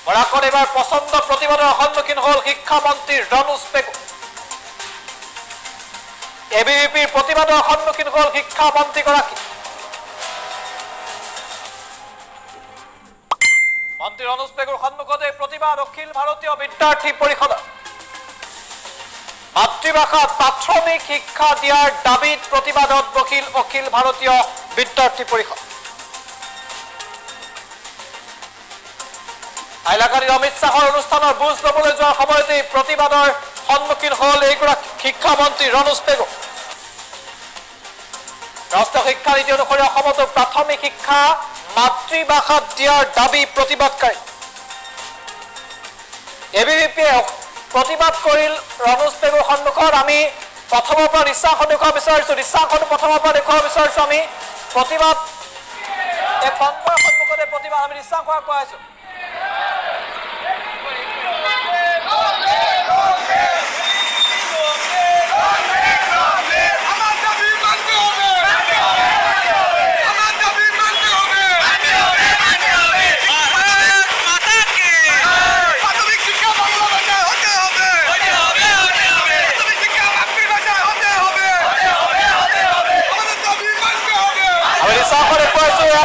বৰাকত এবাৰ পছন্দ প্ৰতিবাদেৰ সম্মুখীন হল শিক্ষামন্ত্ৰী ৰনোজ পেগু। এবিভিপিৰ প্ৰতিবাদেৰ সম্মুখীন হল শিক্ষামন্ত্ৰীগৰাকী। মন্ত্ৰী ৰনোজ পেগুৰ সম্মুখতে প্ৰতিবাদ অখিল ভাৰতীয় বিদ্যাৰ্থী পৰিষদৰ। মাতৃভাষাত প্ৰাথমিক শিক্ষা দিয়াৰ দাবিত প্ৰতিবাদত বহিল অখিল ভাৰতীয় বিদ্যাৰ্থী পৰিষদ। হাইলাকান্দিত অমিত শ্বাহৰ অনুষ্ঠানৰ বুজ লবলৈ যোৱাৰ সময়তে প্ৰতিবাদৰ সম্মুখীন হল এইগৰাকী শিক্ষামন্ত্ৰী ৰনোজ পেগু। ৰাষ্ট্ৰীয় শিক্ষা নীতি অনুসৰি অসমতো প্ৰাথমিক শিক্ষা মাতৃভাষাত দিয়াৰ দাবী প্ৰতিবাদকাৰী। এবিভিপিয়ে প্ৰতিবাদ কৰিল ৰনোজ পেগুৰ সন্মুখত। আমি প্ৰথমৰ পৰা দৃশ্যাংশ দেখুৱাব বিচাৰিছোঁ। দৃশ্যাংশটো প্ৰথমৰ পৰা দেখুৱাব বিচাৰিছোঁ। আমি প্ৰতিবাদ এই পন্থৰ সন্মুখতে প্ৰতিবাদ আমি দৃশ্যাংশ আগবঢ়াইছোঁ।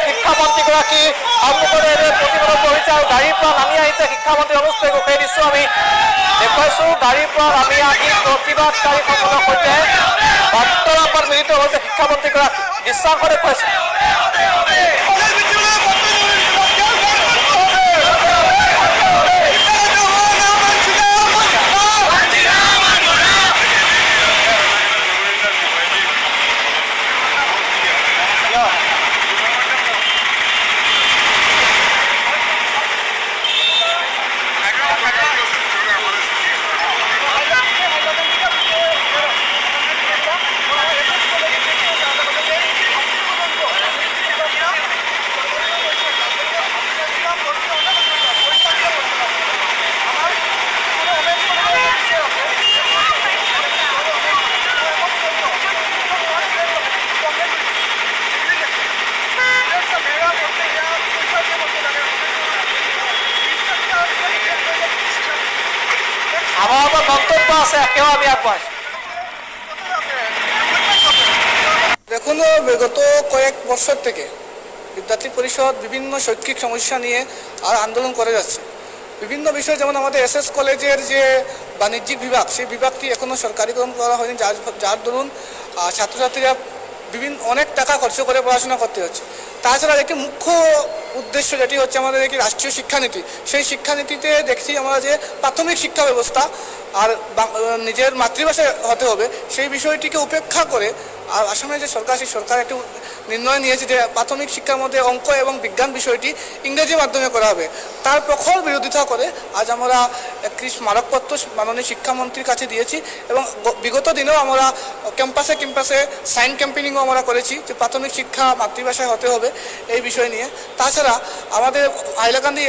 শিক্ষামন্ত্ৰীগৰাকী সন্মুখতে প্ৰতিবাদত বহিছে আৰু গাড়ীৰ পৰা নামি আহিছে শিক্ষামন্ত্ৰী ৰনোজ পেগু। সেই দৃশ্য আমি দেখুৱাইছোঁ। গাড়ীৰ পৰা নামি আহি প্ৰতিবাদকাৰীসকলৰ সৈতে বাৰ্তালাপত মিলিত হৈছে শিক্ষামন্ত্ৰীগৰাকী। দৃশ্যাংশ দেখুৱাইছোঁ। আমার মন্তব্য আছে, কেউ আমি আগবাঢ়াইছোঁ। দেখুন, বিগত কয়েক বছর থেকে বিদ্যার্থী পরিষদ বিভিন্ন শৈক্ষিক সমস্যা নিয়ে আর আন্দোলন করে যাচ্ছে। বিভিন্ন বিষয়, যেমন আমাদের এসএস কলেজের যে বাণিজ্যিক বিভাগ, সেই বিভাগটি এখনও সরকারিকরণ করা হয়নি, যার দরুন ছাত্রছাত্রীরা অনেক টাকা খরচ করে পড়াশোনা করতে হচ্ছে। তাছাড়া একটি মুখ্য উদ্দেশ্য যেটি হচ্ছে আমাদের একটি রাষ্ট্রীয় শিক্ষানীতি, সেই শিক্ষানীতিতে দেখছি আমরা যে প্রাথমিক শিক্ষা ব্যবস্থা আর নিজের মাতৃভাষায় হতে হবে, সেই বিষয়টিকে উপেক্ষা করে আর আসামের যে সরকার, সেই সরকার একটি নির্ণয় নিয়েছে যে প্রাথমিক শিক্ষার মধ্যে অঙ্ক এবং বিজ্ঞান বিষয়টি ইংরেজি মাধ্যমে করা হবে। তার প্রখর বিরোধিতা করে আজ আমরা একটি স্মারকপত্র মাননীয় শিক্ষামন্ত্রীর কাছে দিয়েছি এবং বিগত দিনেও আমরা ক্যাম্পাসে সাইন ক্যাম্পেইনিংও আমরা করেছি যে প্রাথমিক শিক্ষা মাতৃভাষায় হতে হবে এই বিষয় নিয়ে। তাছাড়া আমাদের হাইলাকান্দি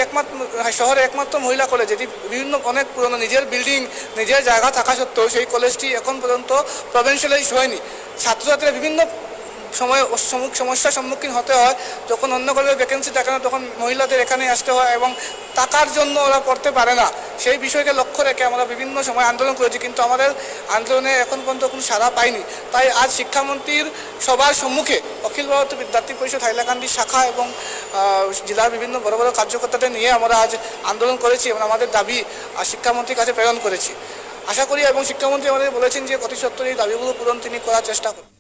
শহরে একমাত্র মহিলা কলেজ, যেটি অনেক পুরনো, নিজের বিল্ডিং নিজের জায়গা থাকা সত্ত্বেও সেই কলেজটি এখন পর্যন্ত প্রভিন্সিয়ালাইজ হয়নি। ছাত্রছাত্রীরা বিভিন্ন সমস্যার সম্মুখীন হতে হয়। যখন অন্য কলেজে ভ্যাকেন্সি থাকে না, তখন মহিলাদের এখানে আসতে হয় এবং টাকার জন্য ওরা পড়তে পারে না। সেই বিষয়কে লক্ষ্য রেখে আমরা বিভিন্ন সময় আন্দোলন করেছি, কিন্তু আমাদের আন্দোলনে এখন পর্যন্ত কোনো সাড়া পাইনি। তাই আজ শিক্ষামন্ত্রীর সবার সম্মুখে অখিল ভারতীয় বিদ্যার্থী পরিষদ হাইলাকান্দি শাখা এবং জেলার বিভিন্ন বড় বড় কার্যকর্তাদের নিয়ে আমরা আজ আন্দোলন করেছি এবং আমাদের দাবি শিক্ষামন্ত্রীর কাছে প্রেরণ করেছি। আশা করি এবং শিক্ষামন্ত্রী আমাদের বলেছেন যে অতি সত্বর এই দাবিগুলো পূরণ তিনি করার চেষ্টা করবেন।